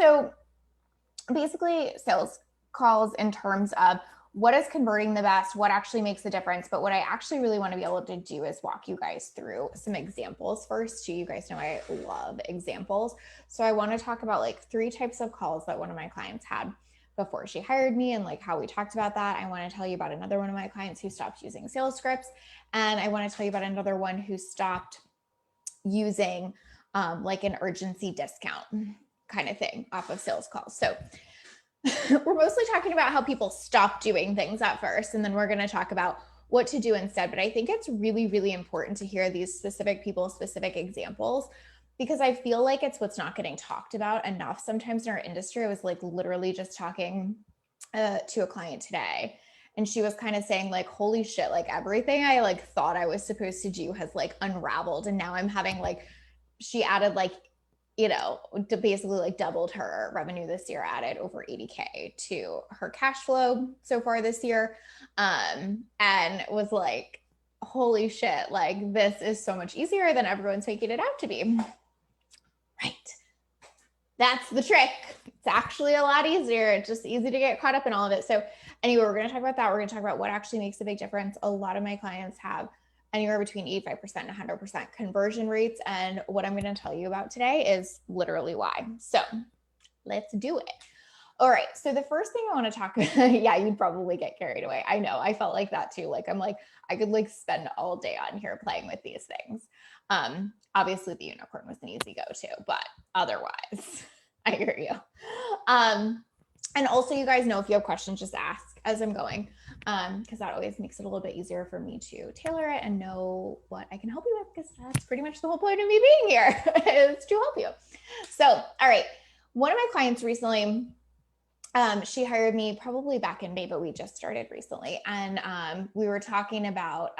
So basically sales calls in terms of what is converting the best, what actually makes a difference. But what I actually really want to be able to do is walk you guys through some examples first too. You guys know I love examples. So I want to talk about like 3 types of calls that one of my clients had before she hired me and like how we talked about that. I want to tell you about another one of my clients who stopped using sales scripts. And I want to tell you about another one who stopped using like an urgency discount kind of thing off of sales calls. So we're mostly talking about how people stop doing things at first, and then we're going to talk about what to do instead. But I think it's really, really important to hear these specific people, specific examples, because I feel like it's what's not getting talked about enough sometimes in our industry. I was like literally just talking to a client today, and she was kind of saying like, holy shit, like everything I like thought I was supposed to do has like unraveled. And now I'm having like, she added like, you know, basically like doubled her revenue this year, added over 80K to her cash flow so far this year. And was like, holy shit, like this is so much easier than everyone's making it out to be. Right. That's the trick. It's actually a lot easier. It's just easy to get caught up in all of it. So anyway, we're going to talk about that. We're going to talk about what actually makes a big difference. A lot of my clients have anywhere between 85% and 100% conversion rates. And what I'm going to tell you about today is literally why. So let's do it. All right. So the first thing I want to talk about, yeah, you'd probably get carried away. I know. I felt like that too. Like, I'm like, I could like spend all day on here playing with these things. Obviously the unicorn was an easy go to, but otherwise I hear you. And also you guys know, if you have questions, just ask as I'm going. Because that always makes it a little bit easier for me to tailor it and know what I can help you with, because that's pretty much the whole point of me being here is to help you. So, all right. One of my clients recently, she hired me probably back in May, but we just started recently. And we were talking about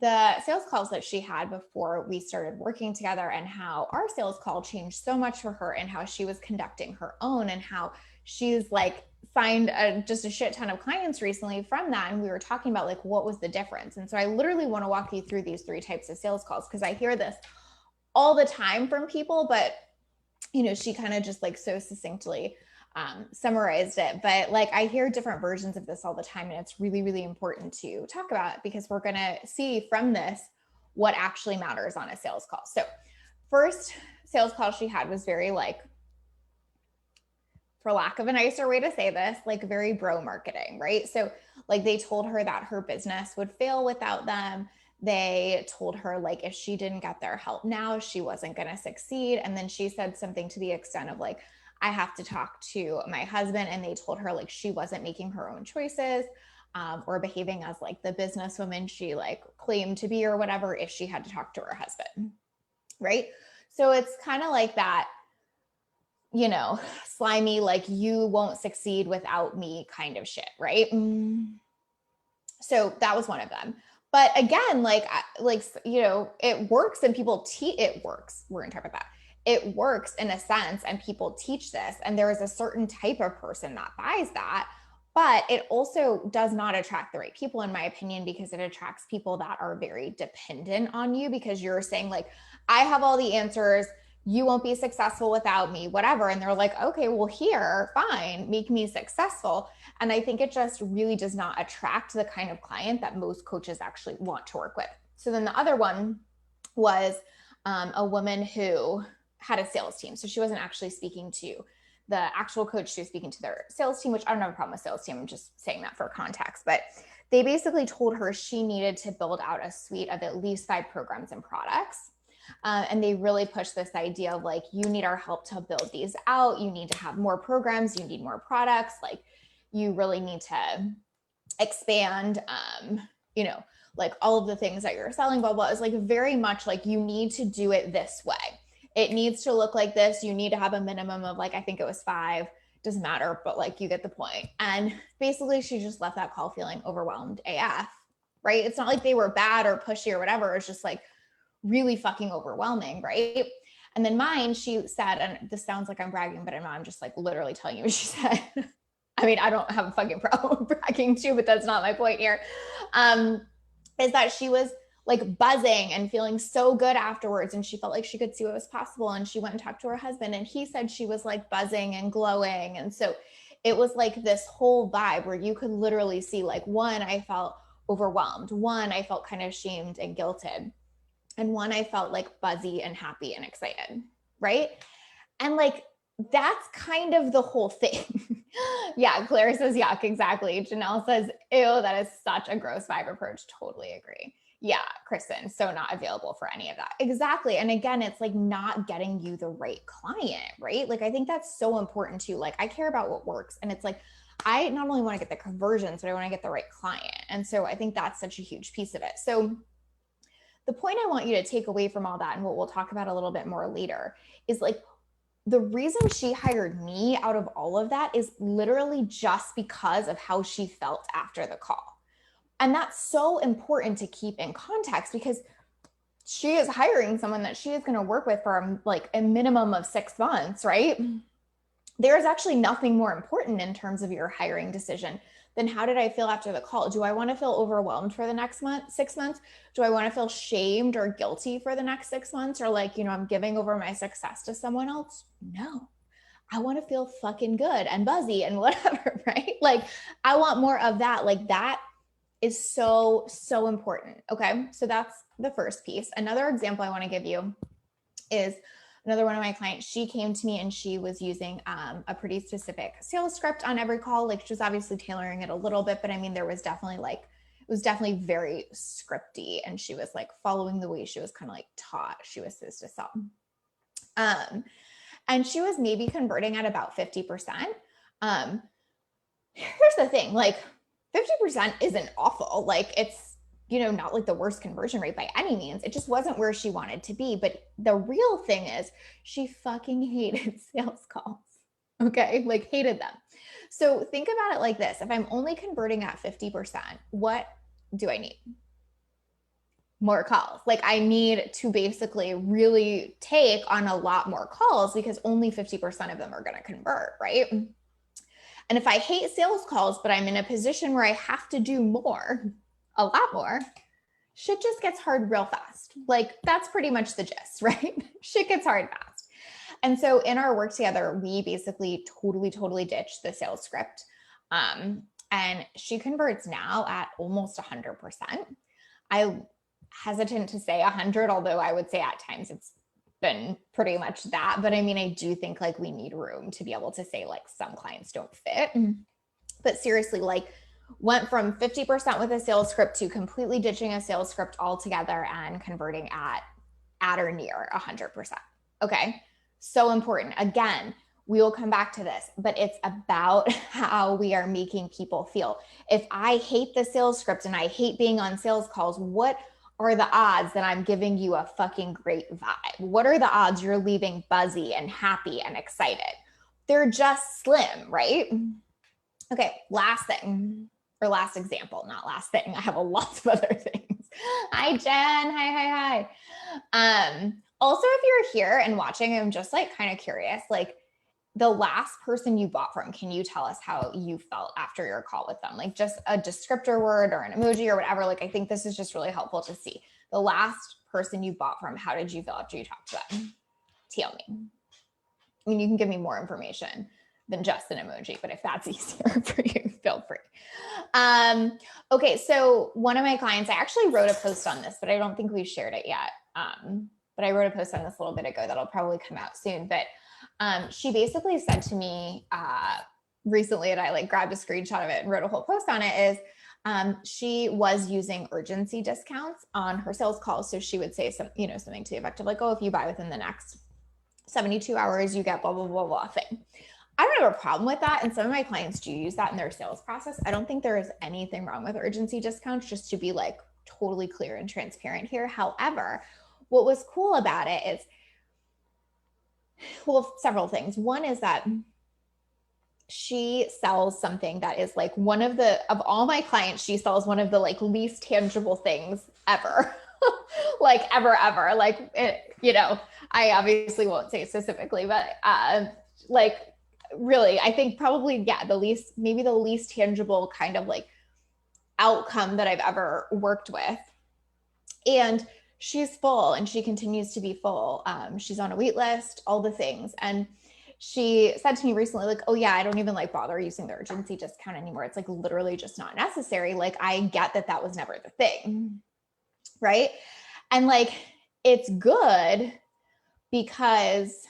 the sales calls that she had before we started working together, and how our sales call changed so much for her, and how she was conducting her own, and how she's like signed just a shit ton of clients recently from that. And we were talking about like, what was the difference? And so I literally want to walk you through these 3 types of sales calls, because I hear this all the time from people, but you know, she kind of just like so succinctly summarized it. But like, I hear different versions of this all the time, and it's really, really important to talk about, because we're going to see from this what actually matters on a sales call. So first sales call she had was very like, for lack of a nicer way to say this, like very bro marketing, right? So like they told her that her business would fail without them. They told her like, if she didn't get their help now, she wasn't going to succeed. And then she said something to the extent of like, I have to talk to my husband. And they told her like she wasn't making her own choices, or behaving as like the businesswoman she like claimed to be or whatever, if she had to talk to her husband, right? So it's kind of like that, you know, slimy, like you won't succeed without me kind of shit, right? So that was one of them. But again, like, you know, it works and people it works. We're going to talk about that. It works in a sense, and people teach this, and there is a certain type of person that buys that, but it also does not attract the right people, in my opinion, because it attracts people that are very dependent on you, because you're saying like, I have all the answers, you won't be successful without me, whatever. And they're like, okay, well, here, fine, make me successful. And I think it just really does not attract the kind of client that most coaches actually want to work with. So then the other one was a woman who had a sales team. So she wasn't actually speaking to the actual coach, she was speaking to their sales team, which I don't have a problem with sales team. I'm just saying that for context. But they basically told her she needed to build out a suite of at least 5 programs and products. And they really push this idea of like, you need our help to build these out. You need to have more programs. You need more products. Like you really need to expand, you know, like all of the things that you're selling, blah, blah. It's like very much like you need to do it this way. It needs to look like this. You need to have a minimum of like, I think it was 5, doesn't matter, but like you get the point. And basically she just left that call feeling overwhelmed AF, right? It's not like they were bad or pushy or whatever. It's just like really fucking overwhelming, right? And then mine, she said, and this sounds like I'm bragging, but I'm just like literally telling you what she said. I mean, I don't have a fucking problem bragging too, but that's not my point here. Is that she was like buzzing and feeling so good afterwards. And she felt like she could see what was possible. And she went and talked to her husband and he said she was like buzzing and glowing. And so it was like this whole vibe where you could literally see like, one, I felt overwhelmed. One, I felt kind of shamed and guilted. And one, I felt like buzzy and happy and excited, right? And like, that's kind of the whole thing. Yeah, Claire says, yuck, exactly. Janelle says, ew, that is such a gross vibe approach. Totally agree. Yeah, Kristen, so not available for any of that. Exactly. And again, it's like not getting you the right client, right? Like, I think that's so important too. Like, I care about what works. And it's like, I not only want to get the conversions, but I want to get the right client. And so I think that's such a huge piece of it. So the point I want you to take away from all that, and what we'll talk about a little bit more later, is like, the reason she hired me out of all of that is literally just because of how she felt after the call. And that's so important to keep in context because she is hiring someone that she is going to work with for like a minimum of 6 months, right? There is actually nothing more important in terms of your hiring decision than how did I feel after the call? Do I want to feel overwhelmed for the next 6 months? Do I want to feel shamed or guilty for the next 6 months? Or like, I'm giving over my success to someone else? No, I want to feel fucking good and buzzy and whatever, right? Like, I want more of that. Like, that is so, so important. Okay. So that's the first piece. Another example I want to give you is another one of my clients. She came to me and she was using a pretty specific sales script on every call. Like, she was obviously tailoring it a little bit, but I mean, there was definitely like, it was definitely very scripty, and she was like following the way she was kind of like taught she was supposed to sell. And she was maybe converting at about 50%. Here's the thing, like 50% isn't awful. Like, it's, not like the worst conversion rate by any means. It just wasn't where she wanted to be. But the real thing is she fucking hated sales calls. Okay. Like, hated them. So think about it like this. If I'm only converting at 50%, what do I need? More calls. Like, I need to basically really take on a lot more calls because only 50% of them are going to convert, right? And if I hate sales calls, but I'm in a position where I have to do more, a lot more, shit just gets hard real fast. Like, that's pretty much the gist, right? Shit gets hard fast. And so in our work together, we basically totally ditched the sales script. And she converts now at almost 100%. I'm hesitant to say 100, although I would say at times it's been pretty much that. But I mean, I do think like we need room to be able to say like some clients don't fit. But seriously, like, went from 50% with a sales script to completely ditching a sales script altogether and converting at or near 100%. Okay. So important. Again, we will come back to this, but it's about how we are making people feel. If I hate the sales script and I hate being on sales calls, what are the odds that I'm giving you a fucking great vibe? What are the odds you're leaving buzzy and happy and excited? They're just slim, right? Okay, last thing, or last example, not last thing. I have a lot of other things. Hi, Jen. Hi. Also, if you're here and watching, I'm just like kind of curious, like, the last person you bought from, can you tell us how you felt after your call with them? Like, just a descriptor word or an emoji or whatever. Like, I think this is just really helpful to see. The last person you bought from, how did you feel after you talked to them? Tell me. I mean, you can give me more information than just an emoji, but if that's easier for you, feel free. Okay, so one of my clients, I actually wrote a post on this, but I don't think we've shared it yet. But I wrote a post on this a little bit ago that'll probably come out soon. But she basically said to me recently, and I like grabbed a screenshot of it and wrote a whole post on it, is she was using urgency discounts on her sales calls. So she would say something to the effect of like, oh, if you buy within the next 72 hours, you get blah, blah, blah, blah thing. I don't have a problem with that. And some of my clients do use that in their sales process. I don't think there is anything wrong with urgency discounts, just to be like totally clear and transparent here. However, what was cool about it is, well, several things. One is that she sells something that is like of all my clients, she sells one of the like least tangible things ever. Like ever. Like, I obviously won't say specifically, but like really, I think probably, the least tangible kind of like outcome that I've ever worked with And she's full and she continues to be full. She's on a wait list, all the things. And she said to me recently, like, oh yeah, I don't even like bother using the urgency discount anymore. It's like literally just not necessary. Like, I get that that was never the thing. Right. And like, it's good because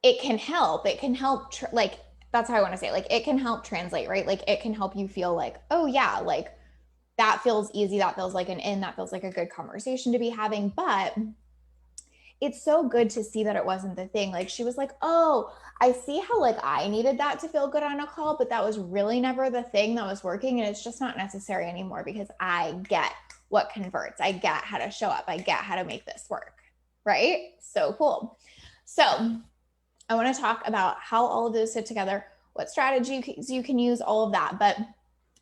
it can help. It can help, like, that's how I want to say it. Like, it can help translate, right? Like, it can help you feel like, oh yeah, like that feels easy. That feels like an in, that feels like a good conversation to be having. But it's so good to see that it wasn't the thing. Like, she was like, oh, I see how like I needed that to feel good on a call, but that was really never the thing that was working. And it's just not necessary anymore because I get what converts. I get how to show up. I get how to make this work. Right? So cool. So I want to talk about how all of those fit together, what strategies you can use, all of that. But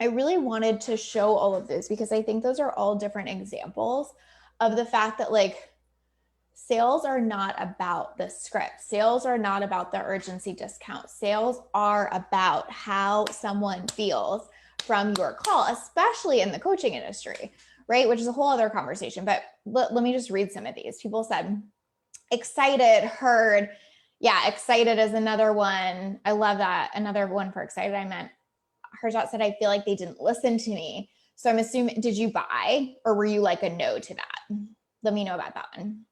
I really wanted to show all of this because I think those are all different examples of the fact that like sales are not about the script. Sales are not about the urgency discount. Sales are about how someone feels from your call, especially in the coaching industry, right? Which is a whole other conversation. But let me just read some of these. People said, excited, heard. Yeah, excited is another one. I love that. Another one for excited. I meant Harjot said, I feel like they didn't listen to me. So I'm assuming, did you buy or were you like a no to that? Let me know about that one.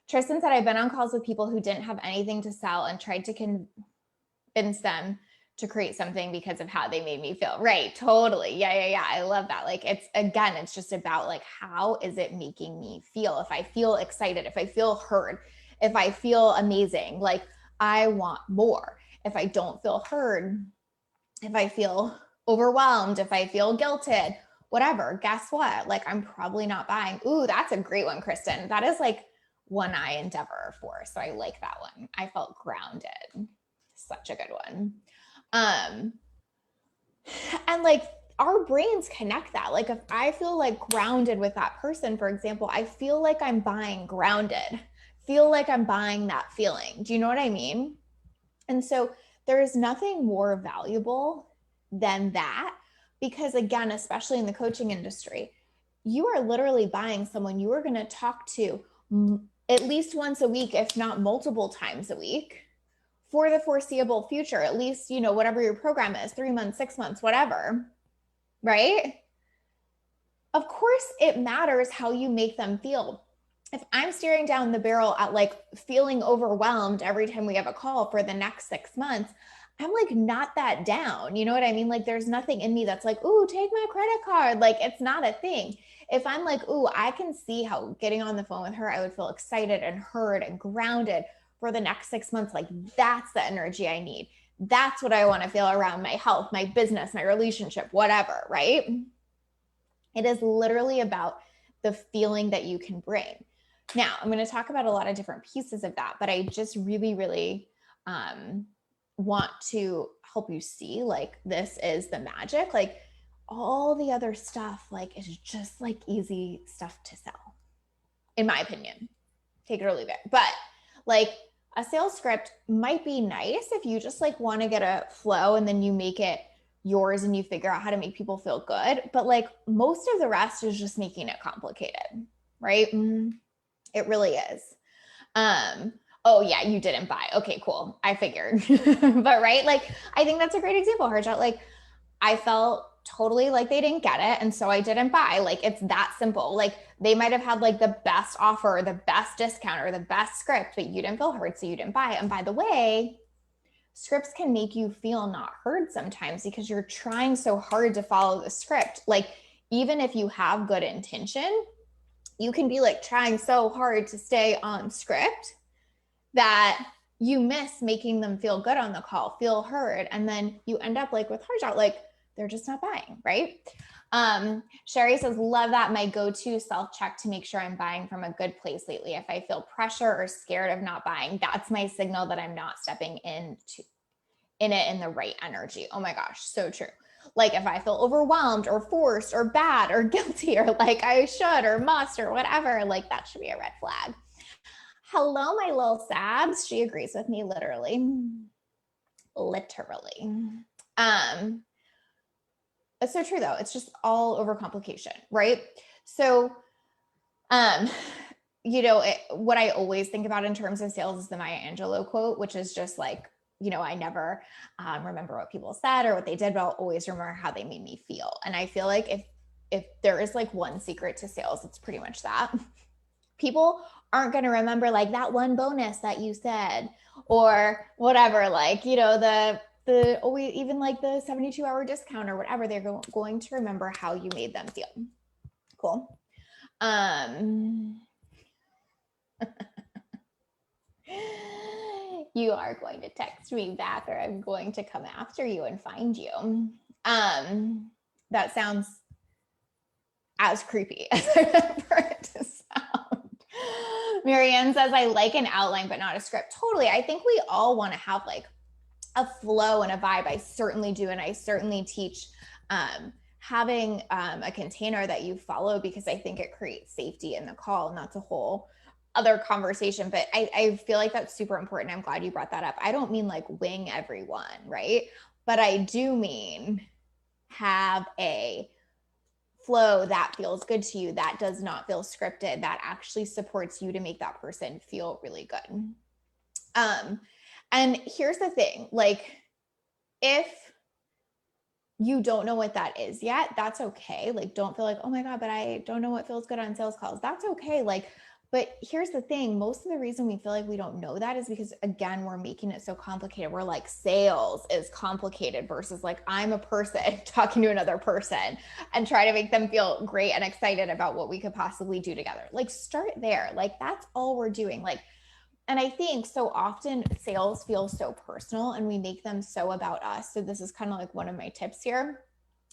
Tristan said, I've been on calls with people who didn't have anything to sell and tried to convince them to create something because of how they made me feel. Right. Totally. Yeah. I love that. Like, it's, again, it's just about like, how is it making me feel? If I feel excited, if I feel heard, if I feel amazing, like I want more. If I don't feel heard, if I feel overwhelmed, if I feel guilted, whatever, guess what? Like, I'm probably not buying. Ooh, that's a great one, Kristen. That is like one I endeavor for. So I like that one. I felt grounded. Such a good one. And like our brains connect that. Like if I feel like grounded with that person, for example, I feel like I'm buying grounded, feel like I'm buying that feeling. Do you know what I mean? And so there is nothing more valuable than that because, again, especially in the coaching industry, you are literally buying someone you are going to talk to at least once a week, if not multiple times a week for the foreseeable future, at least, you know, whatever your program is, 3 months, 6 months, whatever, right? Of course, it matters how you make them feel. If I'm staring down the barrel at like feeling overwhelmed every time we have a call for the next 6 months, I'm like not that down. You know what I mean? Like there's nothing in me that's like, ooh, take my credit card. Like it's not a thing. If I'm like, ooh, I can see how getting on the phone with her, I would feel excited and heard and grounded for the next 6 months. Like that's the energy I need. That's what I want to feel around my health, my business, my relationship, whatever, right? It is literally about the feeling that you can bring. Now, I'm going to talk about a lot of different pieces of that, but I just really want to help you see like this is the magic. Like all the other stuff like is just like easy stuff to sell, in my opinion. Take it or leave it. But like a sales script might be nice if you just like want to get a flow and then you make it yours and you figure out how to make people feel good. But like most of the rest is just making it complicated, right? It really is. Oh yeah, you didn't buy. Okay, cool. I figured. But right, like I think that's a great example, Harjot. Like I felt totally like they didn't get it, and so I didn't buy. Like it's that simple. Like they might have had like the best offer, or the best discount, or the best script, but you didn't feel heard, so you didn't buy. And by the way, scripts can make you feel not heard sometimes because you're trying so hard to follow the script. Like even if you have good intention, you can be like trying so hard to stay on script that you miss making them feel good on the call, feel heard. And then you end up like with Harjot, like they're just not buying, right? Sherry says, love that. My go-to self-check to make sure I'm buying from a good place lately. If I feel pressure or scared of not buying, that's my signal that I'm not stepping in it in the right energy. Oh my gosh, so true. Like if I feel overwhelmed or forced or bad or guilty or like I should or must or whatever, like that should be a red flag. Hello, my little Sabs. She agrees with me literally. It's so true though. It's just all overcomplication, right? So, um, what I always think about in terms of sales is the Maya Angelou quote, which is just like, I never remember what people said or what they did, but I'll always remember how they made me feel. And I feel like if there is like one secret to sales, it's pretty much that. People aren't going to remember like that one bonus that you said or whatever, like, the always, even like the 72-hour discount or whatever, they're going to remember how you made them feel. Cool. You are going to text me back or I'm going to come after you and find you. That sounds as creepy as I remember it to sound. Marianne says, I like an outline, but not a script. Totally. I think we all want to have like a flow and a vibe. I certainly do. And I certainly teach having a container that you follow because I think it creates safety in the call. And that's a whole other conversation. But I feel like that's super important. I'm glad you brought that up. I don't mean like wing everyone, right? But I do mean have a flow that feels good to you, that does not feel scripted, that actually supports you to make that person feel really good. And here's the thing, like, if you don't know what that is yet, that's okay. Like, don't feel like, oh my God, but I don't know what feels good on sales calls. That's okay. Like, but here's the thing. Most of the reason we feel like we don't know that is because, again, we're making it so complicated. We're like, sales is complicated versus like, I'm a person talking to another person and try to make them feel great and excited about what we could possibly do together. Like, start there. Like, that's all we're doing. Like, and I think so often sales feel so personal and we make them so about us. So this is kind of like one of my tips here.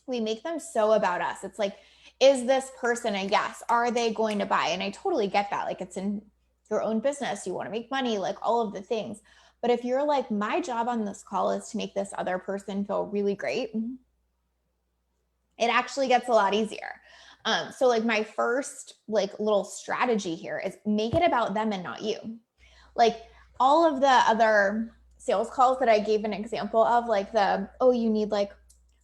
We make them so about us. It's like, is this person a yes? Are they going to buy? And I totally get that. Like, it's in your own business. You want to make money, like all of the things. But if you're like, my job on this call is to make this other person feel really great, it actually gets a lot easier. So like my first like little strategy here is make it about them and not you. Like all of the other sales calls that I gave an example of, like you need like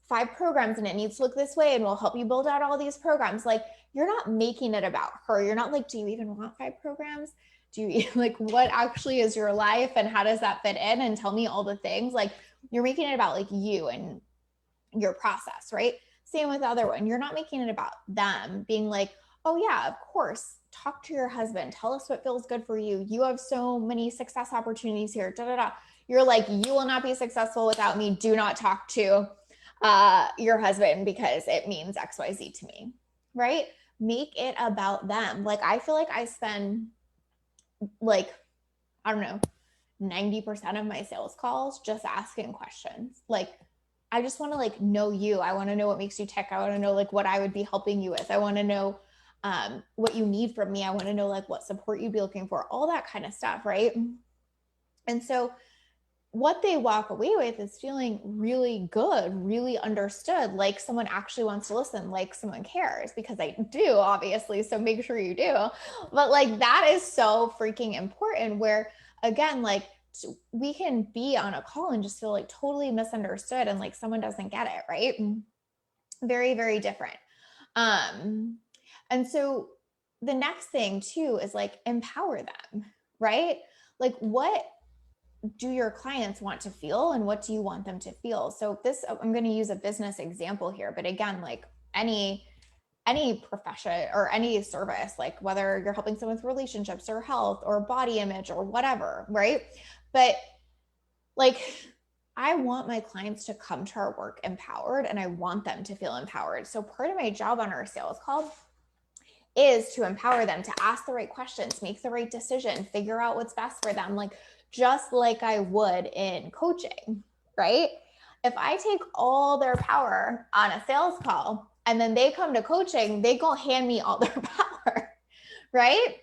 5 programs and it needs to look this way and we'll help you build out all these programs. Like, you're not making it about her. You're not like, do you even want 5 programs? Do you like, what actually is your life and how does that fit in? And tell me all the things. Like, you're making it about like you and your process, right? Same with the other one. You're not making it about them being like, oh yeah, of course, talk to your husband. Tell us what feels good for you. You have so many success opportunities here. Da, da, da. You're like, you will not be successful without me. Do not talk to your husband because it means XYZ to me, right? Make it about them. Like, I feel like I spend like, I don't know, 90% of my sales calls just asking questions. Like, I just want to like know you. I want to know what makes you tick. I want to know like what I would be helping you with. I want to know what you need from me. I want to know like what support you'd be looking for, all that kind of stuff, right? And so what they walk away with is feeling really good, really understood, like someone actually wants to listen, like someone cares, because I do, obviously. So make sure you do. But like, that is so freaking important, where again, like, we can be on a call and just feel like totally misunderstood and like someone doesn't get it, right? Very, very different. And so the next thing too is like, empower them, right? Like, what do your clients want to feel and what do you want them to feel? So this, I'm going to use a business example here, but again, like any profession or any service, like whether you're helping someone with relationships or health or body image or whatever, right? But like, I want my clients to come to our work empowered and I want them to feel empowered. So part of my job on our sales call is to empower them to ask the right questions, make the right decision, figure out what's best for them. Like, just like I would in coaching, right? If I take all their power on a sales call and then they come to coaching, they go hand me all their power, right?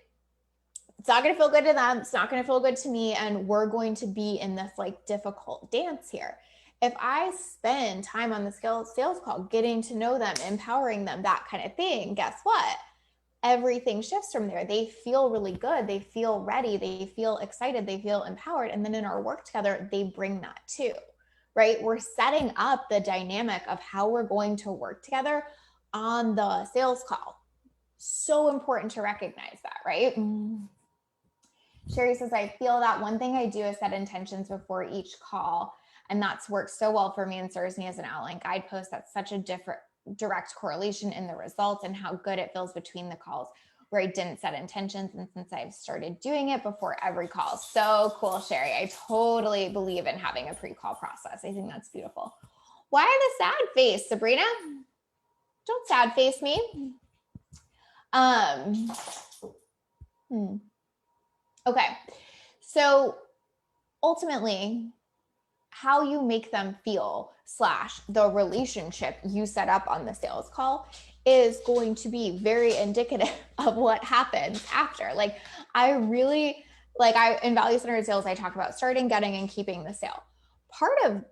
It's not going to feel good to them. It's not going to feel good to me. And we're going to be in this like difficult dance here. If I spend time on the sales call, getting to know them, empowering them, that kind of thing, guess what? Everything shifts from there. They feel really good. They feel ready. They feel excited. They feel empowered. And then in our work together, they bring that too, right? We're setting up the dynamic of how we're going to work together on the sales call. So important to recognize that, right? Sherry says, I feel that one thing I do is set intentions before each call, and that's worked so well for me and serves me as an outline guidepost. That's such a direct correlation in the results and how good it feels between the calls where I didn't set intentions. And since I've started doing it before every call. So cool, Sherry. I totally believe in having a pre-call process. I think that's beautiful. Why the sad face, Sabrina? Don't sad face me. Okay. So ultimately, how you make them feel / the relationship you set up on the sales call is going to be very indicative of what happens after. Like in value-centered sales, I talk about starting, getting, and keeping the sale. Part of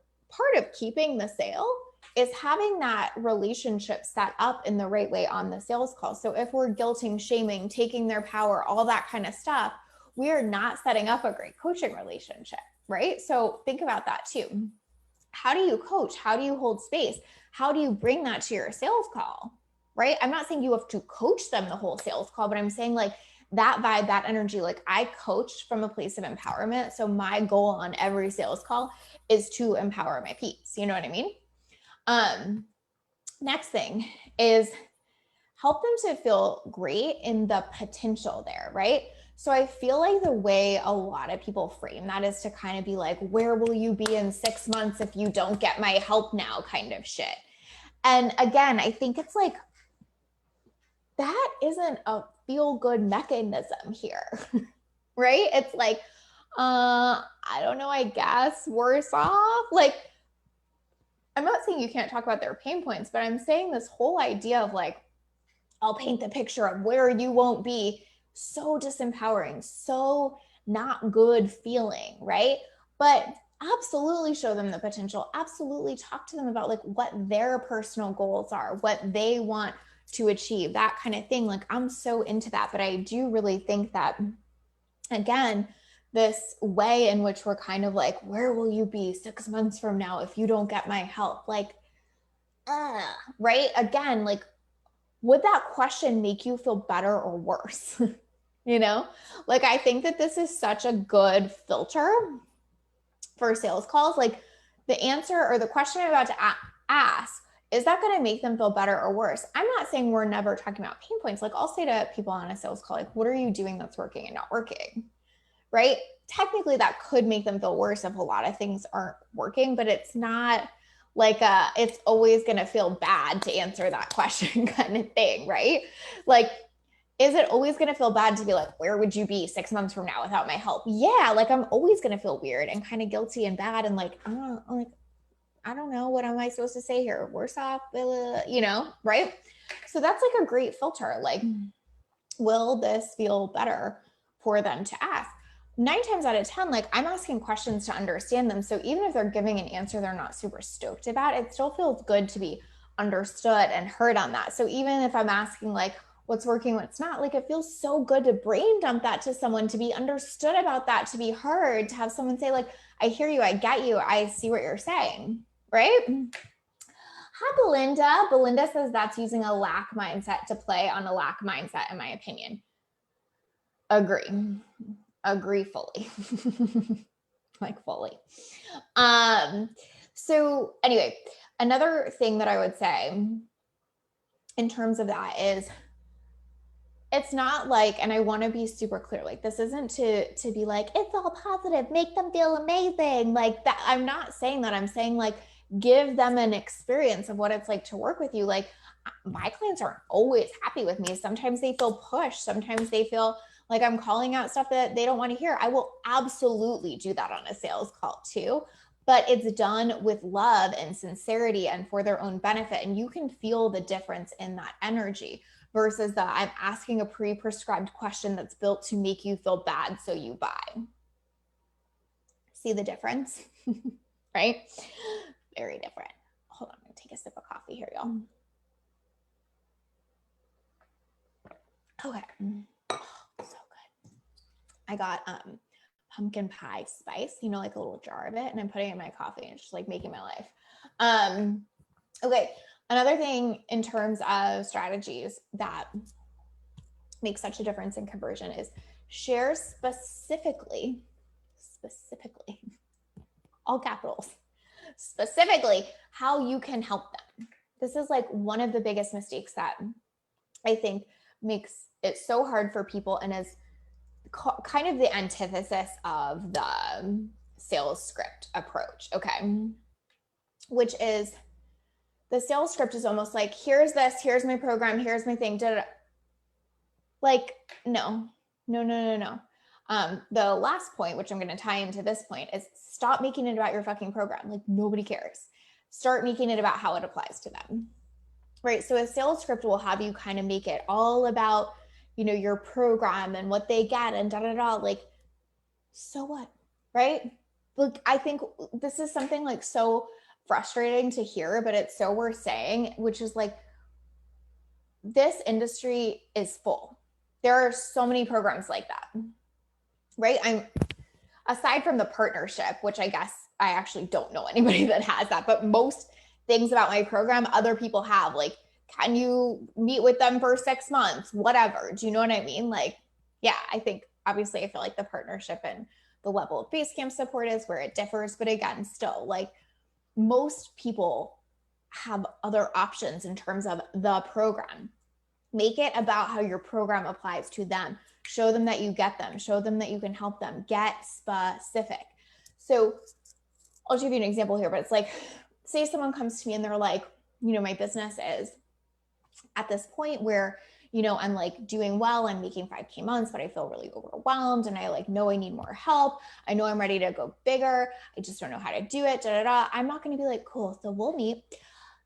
keeping the sale is having that relationship set up in the right way on the sales call. So if we're guilting, shaming, taking their power, all that kind of stuff, we are not setting up a great coaching relationship, right? So think about that too. How do you coach? How do you hold space? How do you bring that to your sales call, right? I'm not saying you have to coach them the whole sales call, but I'm saying like that vibe, that energy, like I coach from a place of empowerment. So my goal on every sales call is to empower my peeps. You know what I mean? Next thing is help them to feel great in the potential there, right? So I feel like the way a lot of people frame that is to kind of be like, where will you be in 6 months if you don't get my help now kind of shit. And again, I think it's like, that isn't a feel-good mechanism here, right? It's like, I don't know, I guess worse off. Like, I'm not saying you can't talk about their pain points, but I'm saying this whole idea of like, I'll paint the picture of where you won't be, so disempowering, so not good feeling, right? But absolutely show them the potential. Absolutely talk to them about like what their personal goals are, what they want to achieve, that kind of thing. Like I'm so into that, but I do really think that, again, this way in which we're kind of like, where will you be 6 months from now if you don't get my help? Like, right? Again, like, would that question make you feel better or worse? You know, like I think that this is such a good filter for sales calls. Like the answer or the question I'm about to ask, is that going to make them feel better or worse? I'm not saying we're never talking about pain points. Like I'll say to people on a sales call, like, what are you doing that's working and not working? Right? Technically that could make them feel worse if a lot of things aren't working, but it's not like it's always going to feel bad to answer that question kind of thing, right? Like, is it always going to feel bad to be like, where would you be 6 months from now without my help? Yeah, like I'm always going to feel weird and kind of guilty and bad and like, I don't know, what am I supposed to say here? Worse off, you know, right? So that's like a great filter. Like, will this feel better for them to ask? 9 times out of 10, like I'm asking questions to understand them. So even if they're giving an answer they're not super stoked about, it still feels good to be understood and heard on that. So even if I'm asking like, what's working, what's not, like it feels so good to brain dump that to someone, to be understood about that, to be heard, to have someone say like, I hear you, I get you, I see what you're saying, right? Hi, Belinda. Belinda says that's using a lack mindset to play on a lack mindset, in my opinion. Agree fully. Like fully. So anyway, another thing that I would say in terms of that is, it's not like, and I want to be super clear, like this isn't to be like, it's all positive, make them feel amazing. Like that, I'm not saying that. I'm saying like, give them an experience of what it's like to work with you. Like my clients aren't always happy with me. Sometimes they feel pushed. Sometimes they feel like I'm calling out stuff that they don't want to hear. I will absolutely do that on a sales call too, but it's done with love and sincerity and for their own benefit. And you can feel the difference in that energy versus the I'm asking a pre-prescribed question that's built to make you feel bad so you buy. See the difference? Right? Very different. Hold on, I'm gonna take a sip of coffee here, y'all. Okay. Oh, so good. I got pumpkin pie spice, like a little jar of it, and I'm putting it in my coffee, and it's just like making my life. Okay. Another thing in terms of strategies that make such a difference in conversion is share specifically, all capitals, specifically how you can help them. This is like one of the biggest mistakes that I think makes it so hard for people and is kind of the antithesis of the sales script approach. Okay. Which is the sales script is almost like, here's this, here's my program, here's my thing. Like, no. The last point, which I'm going to tie into this point, is stop making it about your fucking program. Like, nobody cares. Start making it about how it applies to them. Right. So a sales script will have you kind of make it all about, your program and what they get and like, so what? Right. Look, I think this is something like so frustrating to hear, but it's so worth saying, which is like, this industry is full. There are so many programs like that, right? Aside from the partnership, which I guess I actually don't know anybody that has that, but most things about my program, other people have. Like, can you meet with them for 6 months? Whatever. Do you know what I mean? Like, yeah, I think obviously I feel like the partnership and the level of Basecamp support is where it differs. But again, still, like, most people have other options in terms of the program. Make it about how your program applies to them. Show them that you get them. Show them that you can help them. Get specific. So I'll give you an example here, but it's like, say someone comes to me and they're like, my business is at this point where, I'm like doing well, I'm making 5K months, but I feel really overwhelmed. And I like, know I need more help. I know I'm ready to go bigger. I just don't know how to do it. I'm not going to be like, cool. So we'll meet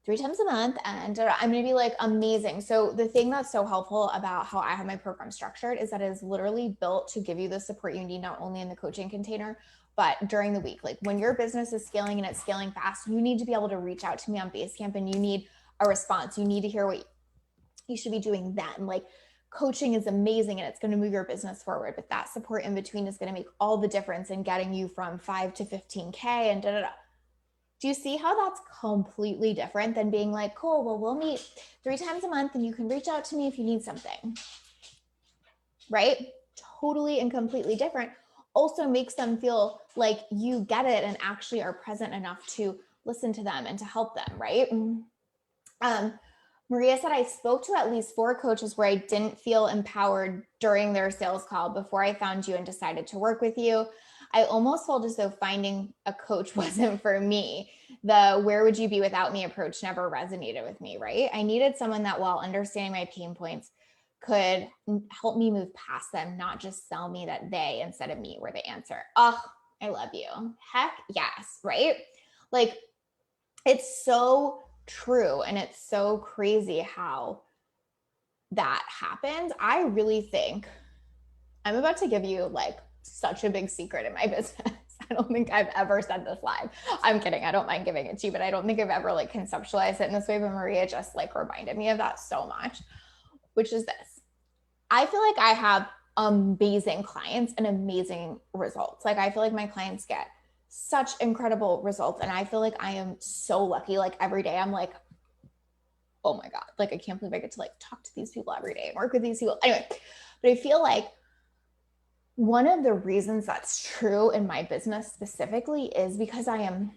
3 times a month and I'm going to be like, amazing. So the thing that's so helpful about how I have my program structured is that it is literally built to give you the support you need, not only in the coaching container, but during the week. Like, when your business is scaling and it's scaling fast, you need to be able to reach out to me on Basecamp and you need a response. You need to hear what you should be doing then. Like, coaching is amazing and it's going to move your business forward, but that support in between is going to make all the difference in getting you from 5 to 15K and Do you see how that's completely different than being like, cool, well, we'll meet 3 times a month and you can reach out to me if you need something, right? Totally and completely different. Also makes them feel like you get it and actually are present enough to listen to them and to help them, right? Maria said, I spoke to at least 4 coaches where I didn't feel empowered during their sales call before I found you and decided to work with you. I almost felt as though finding a coach wasn't for me. The where would you be without me approach never resonated with me, right? I needed someone that, while understanding my pain points, could help me move past them, not just sell me that they instead of me were the answer. Oh, I love you. Heck yes, right? Like, it's so true. And it's so crazy how that happens. I really think I'm about to give you like such a big secret in my business. I don't think I've ever said this live. I'm kidding. I don't mind giving it to you, but I don't think I've ever like conceptualized it in this way. But Maria just like reminded me of that so much, which is this. I feel like I have amazing clients and amazing results. Like, I feel like my clients get such incredible results. And I feel like I am so lucky. Like, every day I'm like, oh my God, like, I can't believe I get to like talk to these people every day and work with these people. Anyway, but I feel like one of the reasons that's true in my business specifically is because I am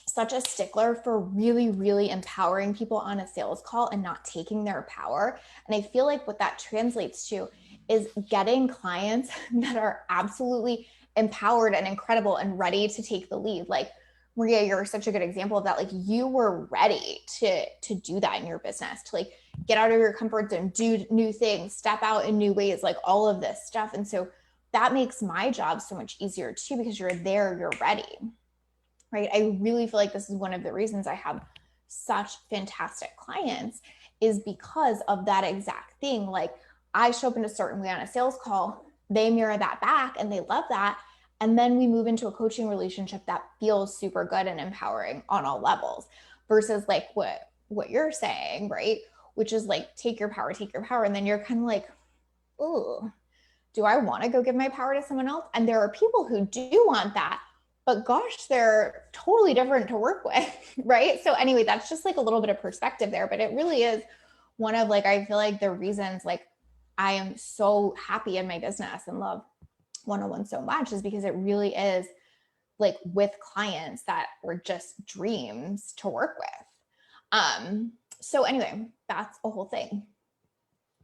such a stickler for really, really empowering people on a sales call and not taking their power. And I feel like what that translates to is getting clients that are absolutely empowered and incredible and ready to take the lead. Like, Maria, you're such a good example of that. Like, you were ready to do that in your business, to like get out of your comfort zone, do new things, step out in new ways, like all of this stuff. And so that makes my job so much easier too, because you're there, you're ready, right? I really feel like this is one of the reasons I have such fantastic clients, is because of that exact thing. Like, I show up in a certain way on a sales call, they mirror that back and they love that. And then we move into a coaching relationship that feels super good and empowering on all levels, versus like what you're saying, right? Which is like, take your power. And then you're kind of like, ooh, do I want to go give my power to someone else? And there are people who do want that, but gosh, they're totally different to work with, right? So anyway, that's just like a little bit of perspective there, but it really is one of like, I feel like the reasons like I am so happy in my business and love one-on-one so much is because it really is like with clients that were just dreams to work with. So anyway, that's a whole thing.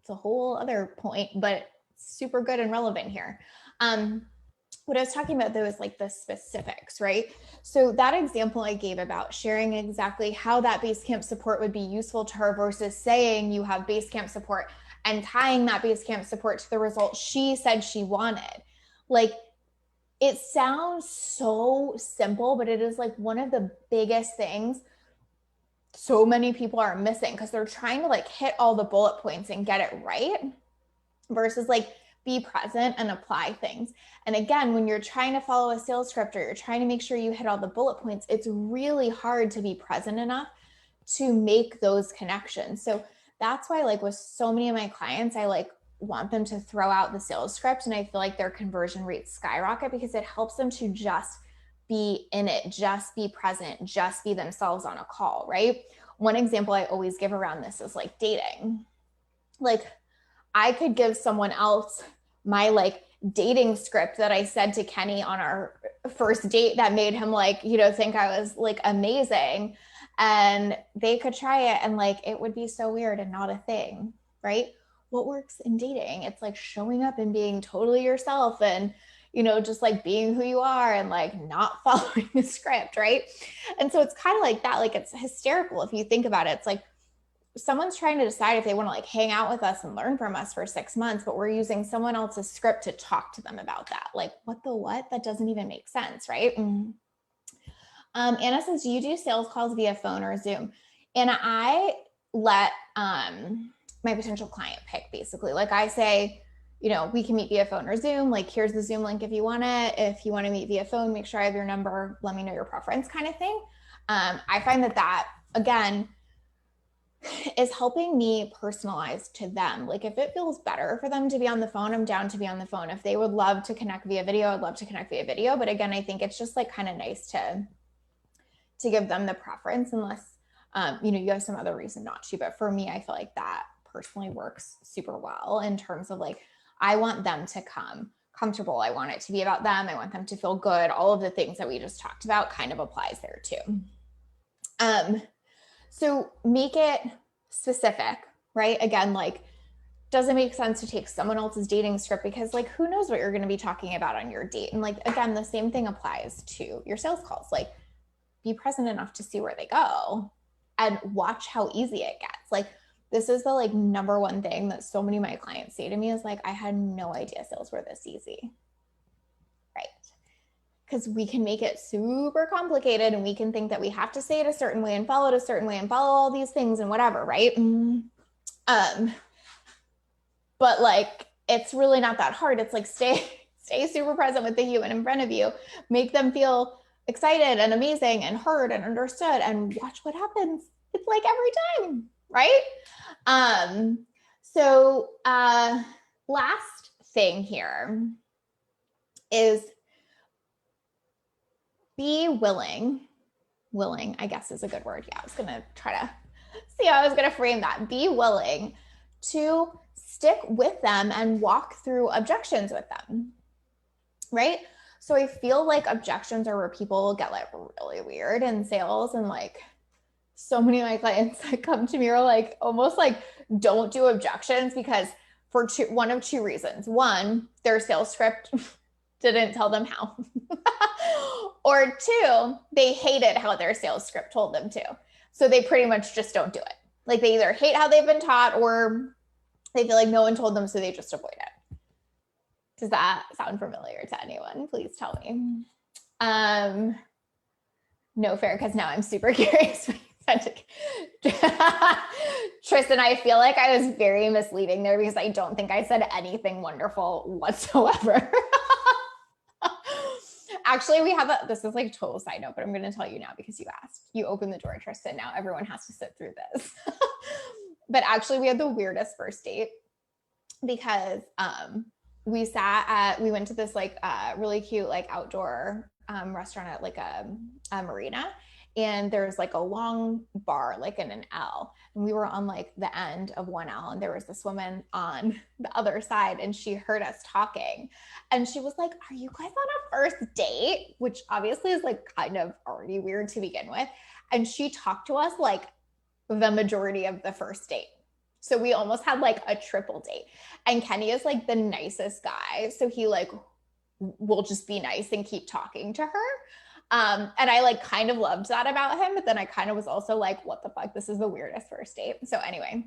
It's a whole other point, but super good and relevant here. What I was talking about though is like the specifics, right? So that example I gave about sharing exactly how that Basecamp support would be useful to her versus saying you have Basecamp support and tying that Basecamp support to the result she said she wanted. Like, it sounds so simple, but it is like one of the biggest things so many people are missing because they're trying to like hit all the bullet points and get it right versus like be present and apply things. And again, when you're trying to follow a sales script or you're trying to make sure you hit all the bullet points, it's really hard to be present enough to make those connections. So that's why like with so many of my clients, I like want them to throw out the sales script, and I feel like their conversion rates skyrocket because it helps them to just be in it, just be present, just be themselves on a call, right? One example I always give around this is like dating. Like, I could give someone else my like dating script that I said to Kenny on our first date that made him like, you know, think I was like amazing, and they could try it and like it would be so weird and not a thing, right? What works in dating? It's like showing up and being totally yourself and, you know, just like being who you are and like not following the script, right? And so it's kind of like that. Like, it's hysterical if you think about it. It's like someone's trying to decide if they want to like hang out with us and learn from us for 6 months, but we're using someone else's script to talk to them about that. Like, what the what? That doesn't even make sense, right? Anna says, do you do sales calls via phone or Zoom? And I let my potential client pick, basically. Like, I say, you know, we can meet via phone or Zoom. Like, here's the Zoom link if you want it. If you want to meet via phone, make sure I have your number. Let me know your preference, kind of thing. I find that again, is helping me personalize to them. Like, if it feels better for them to be on the phone, I'm down to be on the phone. If they would love to connect via video, I'd love to connect via video. But again, I think it's just like kind of nice to give them the preference, unless you know, you have some other reason not to. But for me, I feel like that personally works super well in terms of like, I want them to come comfortable. I want it to be about them. I want them to feel good. All of the things that we just talked about kind of applies there too. So make it specific, right? Again, like, does it make sense to take someone else's dating script? Because like, who knows what you're going to be talking about on your date? And like, again, the same thing applies to your sales calls. Like, be present enough to see where they go and watch how easy it gets. Like, this is the like number one thing that so many of my clients say to me is like, I had no idea sales were this easy, right? Because we can make it super complicated and we can think that we have to say it a certain way and follow it a certain way and follow all these things and whatever, right? But like, it's really not that hard. It's like, stay super present with the human in front of you, make them feel excited and amazing and heard and understood, and watch what happens. It's like every time, right? So last thing here is be willing, I guess is a good word. Yeah, I was going to try to see how I was going to frame that. Be willing to stick with them and walk through objections with them, right? So I feel like objections are where people get like really weird in sales, and like so many of my clients that come to me are like, almost like, don't do objections because for one of two reasons. One, their sales script didn't tell them how. Or two, they hated how their sales script told them to. So they pretty much just don't do it. Like, they either hate how they've been taught or they feel like no one told them, so they just avoid it. Does that sound familiar to anyone? Please tell me. No fair, because now I'm super curious. Tristan, I feel like I was very misleading there because I don't think I said anything wonderful whatsoever. Actually, we have this is like a total side note, but I'm going to tell you now because you asked. You opened the door, Tristan. Now everyone has to sit through this. But actually, we had the weirdest first date because we went to this like really cute like outdoor restaurant at like a marina, and there's like a long bar like in an L, and we were on like the end of one L, and there was this woman on the other side, and she heard us talking, and she was like, are you guys on a first date? Which obviously is like kind of already weird to begin with. And she talked to us like the majority of the first date. So we almost had like a triple date. And Kenny is like the nicest guy, so he like will just be nice and keep talking to her. And I like kind of loved that about him, but then I kind of was also like, what the fuck? This is the weirdest first date. So anyway,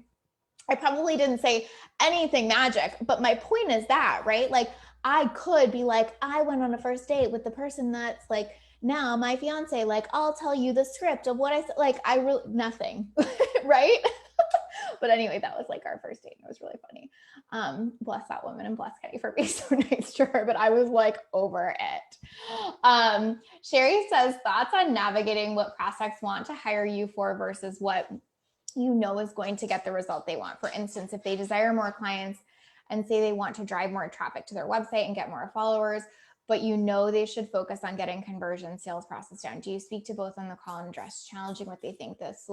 I probably didn't say anything magic, but my point is that, right? Like I could be like, I went on a first date with the person that's like now my fiance, like I'll tell you the script of what I said. Like I really, nothing, right? But anyway, that was like our first date. And it was really funny. Bless that woman and bless Kenny for being so nice to her, but I was like over it. Sherry says, thoughts on navigating what prospects want to hire you for versus what you know is going to get the result they want. For instance, if they desire more clients and say they want to drive more traffic to their website and get more followers, but you know they should focus on getting conversion sales process down. Do you speak to both on the call and address challenging what they think is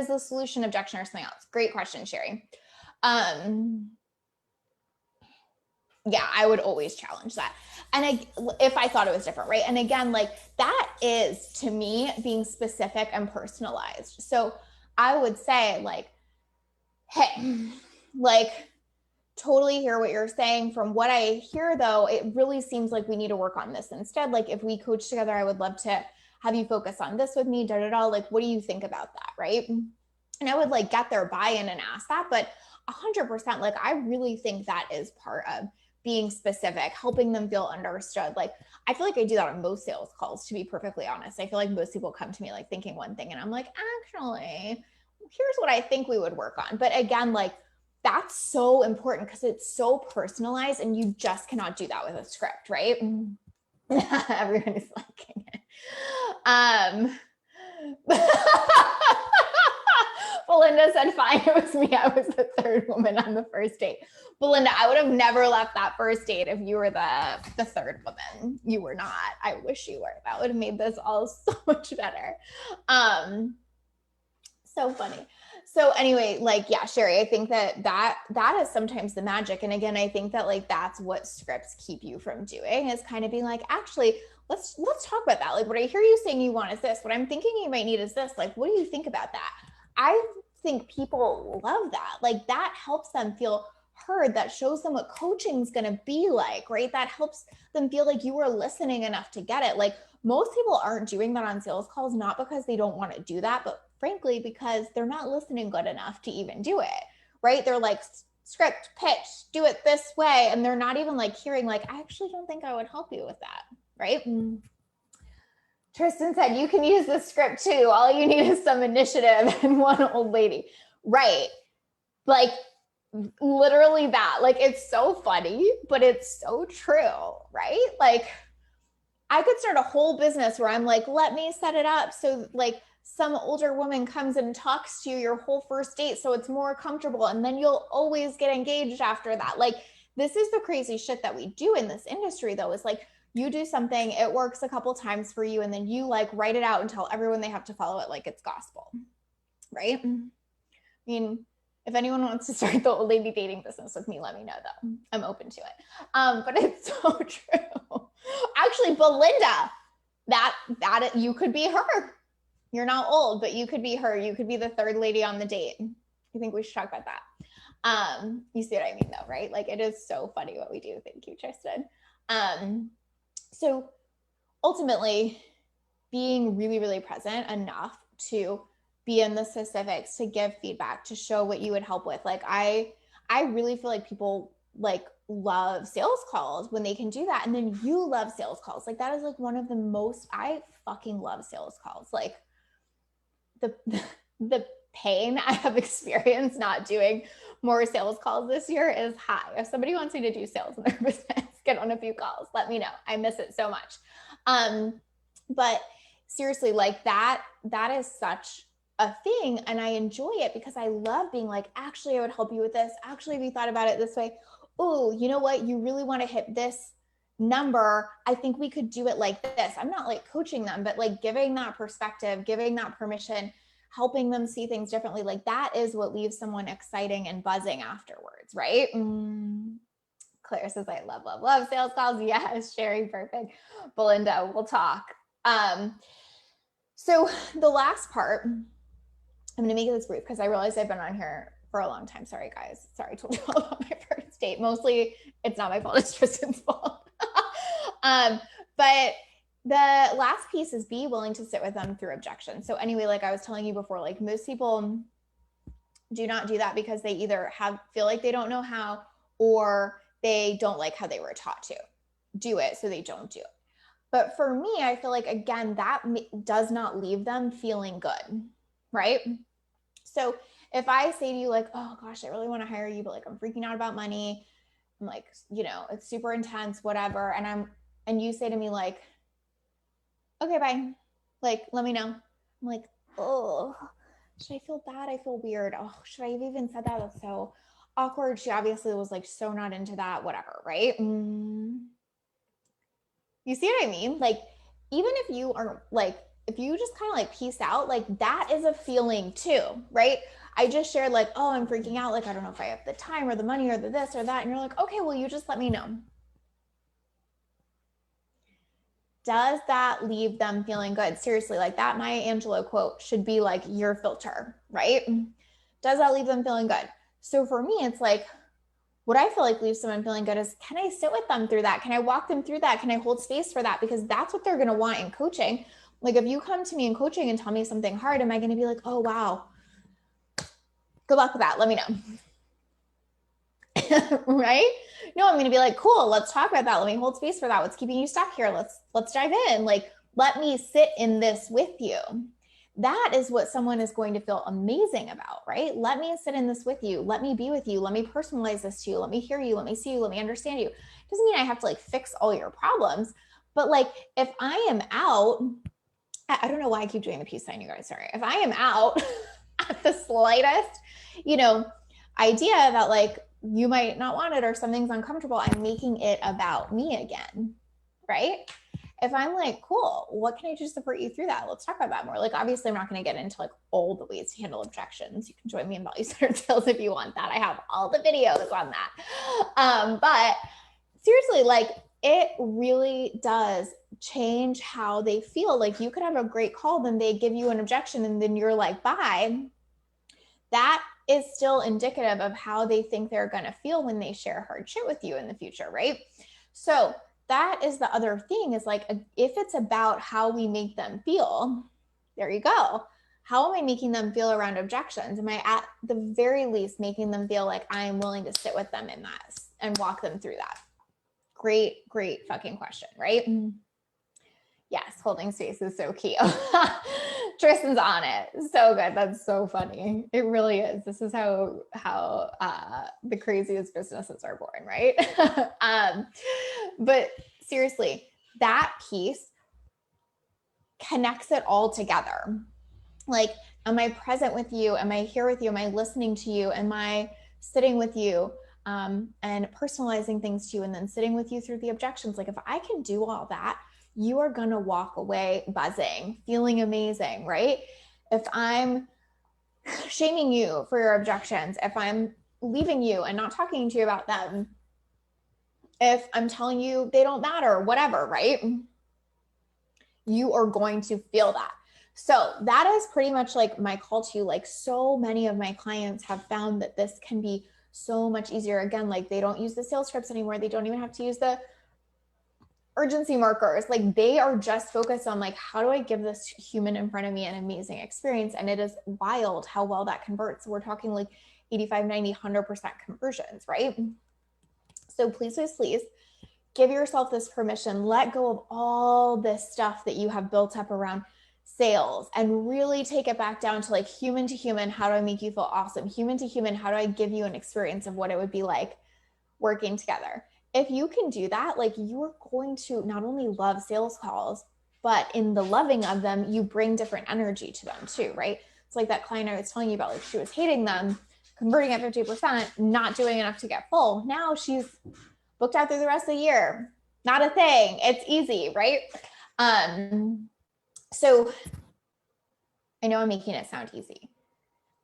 the solution, objection, or something else? Great question, Sherry. Yeah, I would always challenge that. And if I thought it was different, right? And again, like that is to me being specific and personalized. So I would say like, hey, like totally hear what you're saying. From what I hear though, it really seems like we need to work on this instead. Like if we coach together, I would love to have you focus on this with me, like, what do you think about that, right? And I would like get their buy-in and ask that, but 100%, like I really think that is part of being specific, helping them feel understood. Like I feel like I do that on most sales calls, to be perfectly honest. I feel like most people come to me like thinking one thing, and I'm like, actually, here's what I think we would work on. But again, like that's so important because it's so personalized, and you just cannot do that with a script, right? Everyone is liking it. Belinda said, fine, it was me. I was the third woman on the first date. Belinda, I would have never left that first date if you were the third woman. You were not. I wish you were. That would have made this all so much better. So funny. So anyway, like, yeah, Sherry, I think that is sometimes the magic. And again, I think that like, that's what scripts keep you from doing, is kind of being like, actually, let's talk about that. Like what I hear you saying you want is this. What I'm thinking you might need is this. Like, what do you think about that? I think people love that. Like that helps them feel heard. That shows them what coaching is going to be like, right? That helps them feel like you were listening enough to get it. Like most people aren't doing that on sales calls, not because they don't want to do that, but frankly, because they're not listening good enough to even do it, right? They're like, script, pitch, do it this way. And they're not even like hearing like, I actually don't think I would help you with that, right? Tristan said, you can use the script too. All you need is some initiative and one old lady, right? Like literally that. Like it's so funny, but it's so true, right? Like I could start a whole business where I'm like, let me set it up so like some older woman comes and talks to you your whole first date so it's more comfortable, and then you'll always get engaged after that. Like this is the crazy shit that we do in this industry though, is like you do something, it works a couple times for you, and then you like write it out and tell everyone they have to follow it like it's gospel, right? I mean, if anyone wants to start the old lady dating business with me, let me know though. I'm open to it. But it's so true. Actually, Belinda, that you could be her. You're not old, but you could be her. You could be the third lady on the date. I think we should talk about that. You see what I mean though, right? Like it is so funny what we do. Thank you, Tristan. So ultimately being really, really present enough to be in the specifics, to give feedback, to show what you would help with. Like I really feel like people like love sales calls when they can do that. And then you love sales calls. Like that is like one of the most, I fucking love sales calls. Like the pain I have experienced not doing more sales calls this year is high. If somebody wants me to do sales in their business, get on a few calls, let me know. I miss it so much. But seriously, like that is such a thing. And I enjoy it because I love being like, actually, I would help you with this. Actually, have you thought about it this way? oh, you know what? You really want to hit this number. I think we could do it like this. I'm not like coaching them, but like giving that perspective, giving that permission, helping them see things differently. Like that is what leaves someone exciting and buzzing afterwards, right? Claire says, I love sales calls. Yes, Sherry, perfect. Belinda, we'll talk. So the last part, I'm going to make this brief because I realize I've been on here for a long time. Sorry, guys. Sorry, I told you all about my first date. Mostly, it's not my fault. It's Tristan's fault. But the last piece is be willing to sit with them through objection. So anyway, like I was telling you before, like most people do not do that because they either feel like they don't know how, or they don't like how they were taught to do it, so they don't do it. But for me, I feel like, again, that does not leave them feeling good, right? So if I say to you like, oh gosh, I really want to hire you, but like I'm freaking out about money, I'm like, you know, it's super intense, whatever, and you say to me like, okay, bye, like let me know. I'm like, oh, should I feel bad? I feel weird. Oh, should I have even said that? That's so awkward. She obviously was like so not into that, whatever, right? You see what I mean? Like, even if you are like, if you just kind of like peace out, like that is a feeling too, right? I just shared like, oh, I'm freaking out. Like, I don't know if I have the time or the money or the this or that. And you're like, okay, well, you just let me know. Does that leave them feeling good? Seriously, like that Maya Angelou quote should be like your filter, right? Does that leave them feeling good? So for me, it's like, what I feel like leaves someone feeling good is, can I sit with them through that? Can I walk them through that? Can I hold space for that? Because that's what they're going to want in coaching. Like if you come to me in coaching and tell me something hard, am I going to be like, oh, wow, good luck with that. Let me know. Right? No, I'm going to be like, cool, let's talk about that. Let me hold space for that. What's keeping you stuck here? Let's dive in. Like, let me sit in this with you. That is what someone is going to feel amazing about, right? Let me sit in this with you. Let me be with you. Let me personalize this to you. Let me hear you. Let me see you. Let me understand you. Doesn't mean I have to like fix all your problems, but like if I am out, I don't know why I keep doing the peace sign, you guys, sorry. If I am out at the slightest, you know, idea that like you might not want it or something's uncomfortable, I'm making it about me again, right? If I'm like, cool, what can I do to support you through that? Let's talk about that more. Like, obviously, I'm not going to get into like all the ways to handle objections. You can join me in value-centered sales if you want that. I have all the videos on that. But seriously, like it really does change how they feel. Like you could have a great call, then they give you an objection and then you're like, bye. That is still indicative of how they think they're going to feel when they share hard shit with you in the future, right? So that is the other thing is like, if it's about how we make them feel, there you go. How am I making them feel around objections? Am I at the very least making them feel like I am willing to sit with them in that and walk them through that? Great fucking question, right? Yes, holding space is so key. Tristan's on it. So good. That's so funny. It really is. This is how the craziest businesses are born, right? But seriously, that piece connects it all together. Like, am I present with you? Am I here with you? Am I listening to you? Am I sitting with you and personalizing things to you and then sitting with you through the objections? Like if I can do all that, you are going to walk away buzzing, feeling amazing, right? If I'm shaming you for your objections, if I'm leaving you and not talking to you about them, if I'm telling you they don't matter, whatever, right? You are going to feel that. So that is pretty much like my call to you. Like so many of my clients have found that this can be so much easier. Again, like they don't use the sales scripts anymore. They don't even have to use the urgency markers. Like they are just focused on like, how do I give this human in front of me an amazing experience? And it is wild how well that converts. We're talking like 85, 90, 100% conversions, right? So please give yourself this permission. Let go of all this stuff that you have built up around sales and really take it back down to like human to human. How do I make you feel awesome? Human to human. How do I give you an experience of what it would be like working together? If you can do that, like you are going to not only love sales calls, but in the loving of them, you bring different energy to them too, right? It's like that client I was telling you about, like she was hating them converting at 50%, not doing enough to get full. Now she's booked out through the rest of the year. Not a thing. It's easy, right? So I know I'm making it sound easy.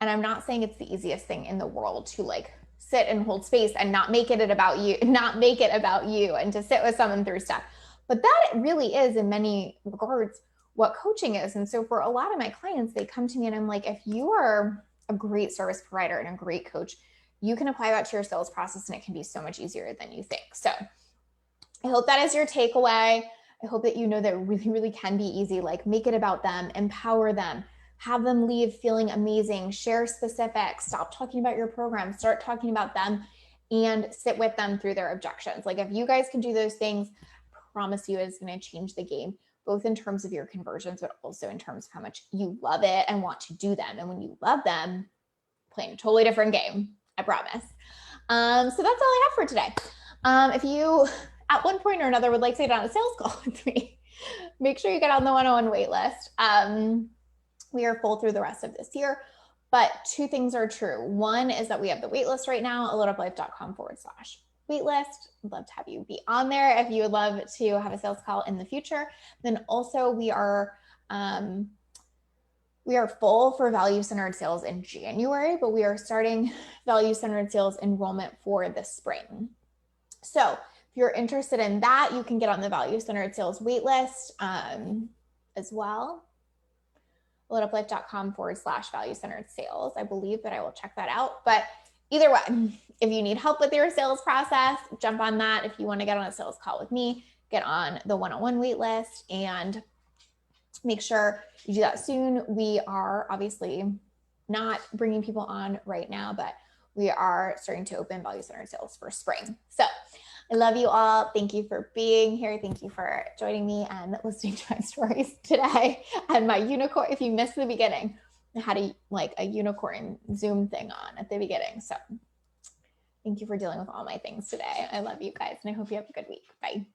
And I'm not saying it's the easiest thing in the world to like sit and hold space and not make it about you, and to sit with someone through stuff. But that really is, in many regards, what coaching is. And so for a lot of my clients, they come to me and I'm like, if you are a great service provider and a great coach, you can apply that to your sales process and it can be so much easier than you think. So I hope that is your takeaway. I hope that you know that it really, really can be easy. Like, make it about them, empower them, have them leave feeling amazing, share specifics, stop talking about your program, start talking about them, and sit with them through their objections. Like, if you guys can do those things, I promise you it's going to change the game, both in terms of your conversions, but also in terms of how much you love it and want to do them. And when you love them, playing a totally different game, I promise. So that's all I have for today. If you, at one point or another, would like to get on a sales call with me, make sure you get on the 101 wait list. We are full through the rest of this year, but two things are true. One is that we have the wait list right now, alotoflife.com/waitlist. I'd love to have you be on there if you would love to have a sales call in the future. Then also we are full for value-centered sales in January, but we are starting value-centered sales enrollment for the spring. So if you're interested in that, you can get on the value-centered sales waitlist as well. alotoflife.com/value-centered sales. I believe that I will check that out. But either way, if you need help with your sales process, jump on that. If you want to get on a sales call with me, get on the 101 wait list and make sure you do that soon. We are obviously not bringing people on right now, but we are starting to open value-centered sales for spring. So I love you all. Thank you for being here. Thank you for joining me and listening to my stories today. And my unicorn, if you missed the beginning, I had a unicorn Zoom thing on at the beginning. So thank you for dealing with all my things today. I love you guys and I hope you have a good week. Bye.